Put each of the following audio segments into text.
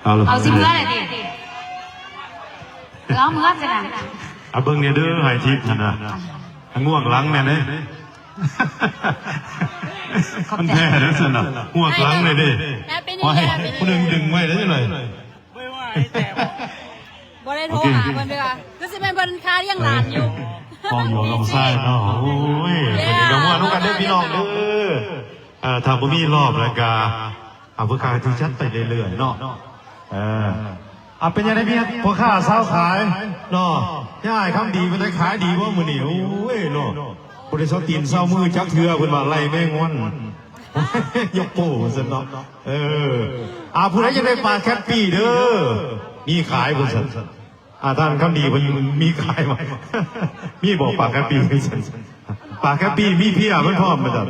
เอาสิเมื่อไหร่ดิร้องเมื่อจะดังเอาเบิ้งเนี่ยเด้อหายทิพย์นะง่วงหลังเนี่ยมันแท้แล้วสินะง่วงหลังเลยดิไว้คนดึงไว้ได้ยังไงไม่ไหวแต่บ่ได้โทรหาเพิ่นเด้อคือสิเป็นเพิ่นค้าเลี้ยงหลานอยู่ฟองอยู่ลำไส้เนาะโอ้ยกับว่านุกันเด้อพี่น้องเด้อทางบ่มีรอบแล้วก็เอาผู้ค้าที่ชัดไปเรื่อยๆเนาะเป็นยังไงพี่พ่อค้าสาวขายเนาะย่ายคำดีมันได้ขายดีว่ามือเหนียวเว้ยเนาะบริษัทตีนเศร้ามือจักเถื่อเป็นว่าไล่แม่งวันยกโป้สิเนาะผู้ใดยังได้ปลาแคปปี้เด้อมีขายบริษัทท่านคำดีมันมีขายไหมมีบอกปลาแคปปี้ไม่ใช่ปลาแคปปี้มีพี่มันพร้อมมาจัด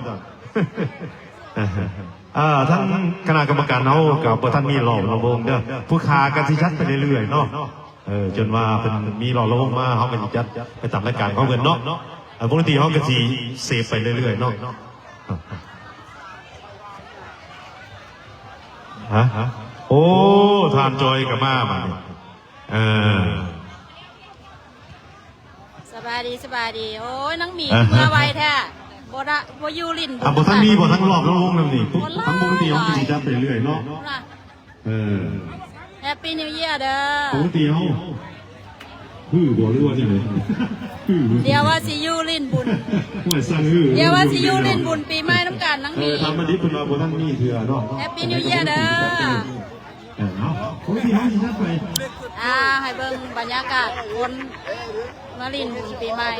ท่านคณะกรรมการเอากับท่านมีหล่อระวงเด้อผู้ค้ากันที่ชัดไปเรื่อยๆเนาะจนว่าเป็นมีหล่อระวงมาเขาเป็นจัดไปตามรายการเขาเงินเนาะปกติเขาก็สีเสพไปเรื่อยๆเนาะโอ้ทานจอยกับมาสบายดีโอ้ยนังหมีมาไวแท้บ่ยูรินบ่ทั้งมีบ่ทั้งรอบแล้ววงนั่นนี่ทั้งปกติเขาสีจัดไปเรื่อยเนาะแฮปปี้นิวเยียร์เด้อปกติเขาบ่รู้ว่าที่ไหนเดี๋ยวว่าสิยูรินบุญเดี๋ยวว่าสิยูรินบุญปีใหม่น้ำกันนังมีทำมาดิคุณมาบ่ทั้งมีเถื่อเนาะแฮปปี้นิวเยียร์เด้อปกติเขาสีจัดไปให้เบิ่งบรรยากาศคนมาลินบุญปีใหม่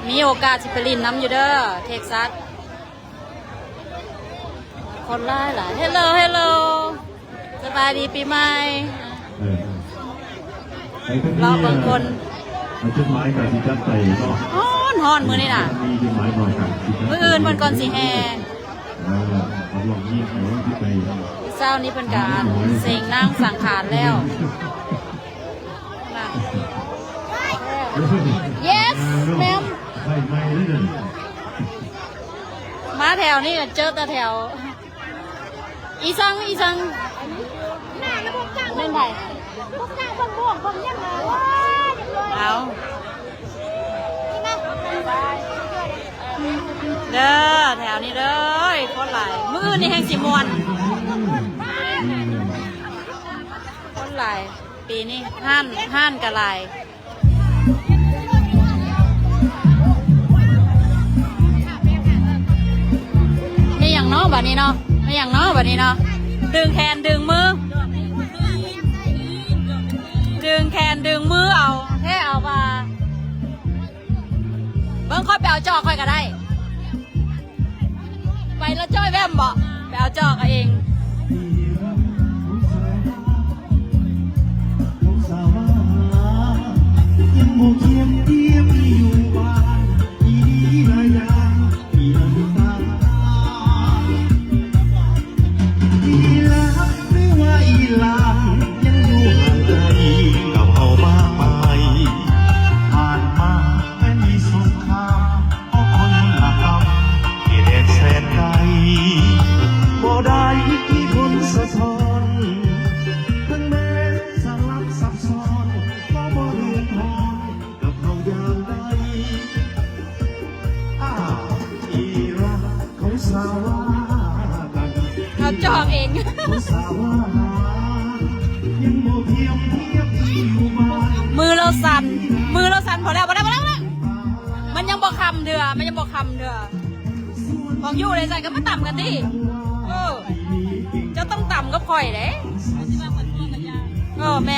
มีโอกาสสิไปลินน้ำอยู่เด้อเท็กซัสคนไล่หลายเฮลโลสบายดีปีใหม่รอบางคนต้นไม้กับสีจัดไปเนาะฮอนมือนี่น่ะมืออื่นมันก่อนสิแห่เศร้านี้เป็นการเสียงนั่งสังขารแล้ว yes แม่มาแถวนี้เจอแต่แถวอีซังเล่นไปเอาเด้อแถวนี้เลยโคตรหลายมือนี่แห่งสิมวนโคตรหลายปีนี้ห้านกะลายไม่อย่างน้อแบบนี้เนาะไม่อย่างน้อแบบนี้เนาะดึงแขนดึงมือดึงแขนดึงมือเอาแค่เอามาเบิ้งค่อยไปเอาจอกค่อยก็ได้ไปแล้วจ้อยแวมบอกไปเอาจอกเองจอกเองมือเราสั่นพอแล้วมันยังบอกคำเดือของอยู่ในใจก็มาต่ำกันดิจะต้องต่ำก็คอยเลยแม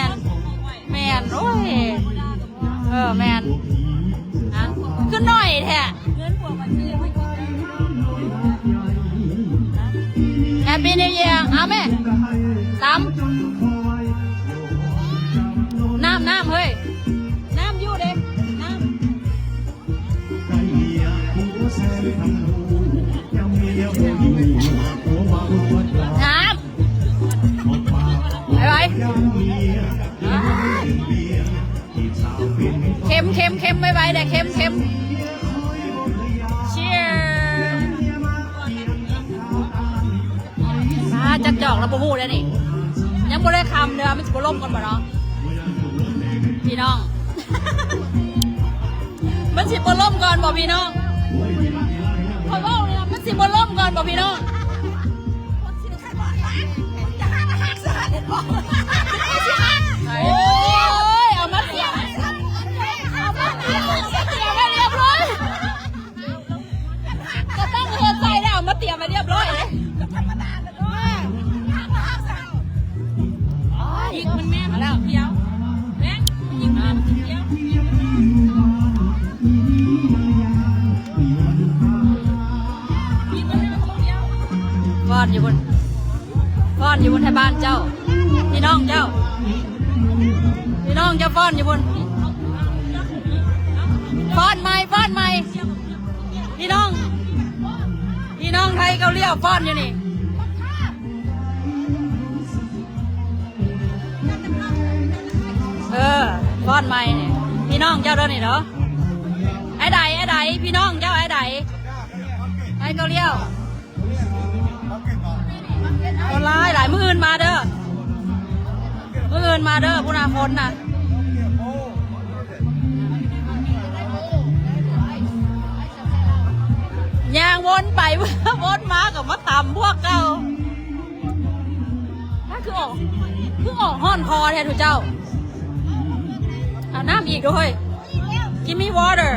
นโอ้ยแมนขึ้นหน่อยแท้แฮปปี้นิวเยียร์เอาไหมตำ เค็มเค็มเค็มไว้แต่เค็มเค็มเชียร์จักจอกแล้วปูหูแล้วนี่ยังไม่ได้คำเด้อมันจะล่มกันบ่เนาะพี่น้อง มันสิบล่มก่อนบ่พี่น้องขอบอกเลยมันสิบล่มก่อนบ่พี่น้องโอ้ยเอามาเสียบเอามาเสียบไว้เรียบร้อยก็ตั้งเฮือนใจแล้วเอามาเตรียมไว้เรียบร้อยเลยอีกมันแม่มาแล้วเดียวแม่ยิงมันเดียวฟ้อนอยู่บนไทยบ้านเจ้าพี่น้องเจ้าฟ้อนอยู่บนฟ้อนใหม่พี่น้องไทยเกาหลีฟ้อนอยู่นี่ฟ้อนใหม่เนี่ยพี่น้องเจ้าเด้อนี่เนาะไอ้ใดพี่น้องเจ้าไอ้ใดไอ้เกาหลีคนร้ายหลายมืออื่นมาเด้อผู้นาคนน่ะย่างวนไป วนมากับมาต่ำพวกเก่าถ้าคือออกห้อนคอแทนทุกเจ้าน้ำอีกด้วยกินมี water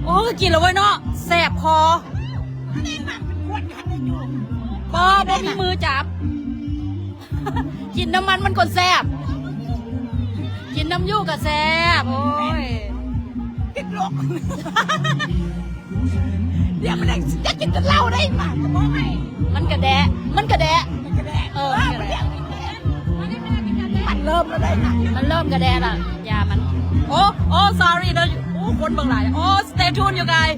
โอ้กินแล้วเว้ยเนาะแสบคอบ่มีมือจับ กินน้ำมันคนแซ่บกินน้ำยู่กับแซ่บโอ้ยติดลกเดี๋ยวมันจะกินจนเหล้าได้ป่ะจะบอกให้มันกระแดะมันกระแดะมันเริ่มแล้วได้มันเริ่มกระแดะละยามันโอ้ sorry เด้อโอ้คนเบิ่งหลายโอ้ stay tuned you guys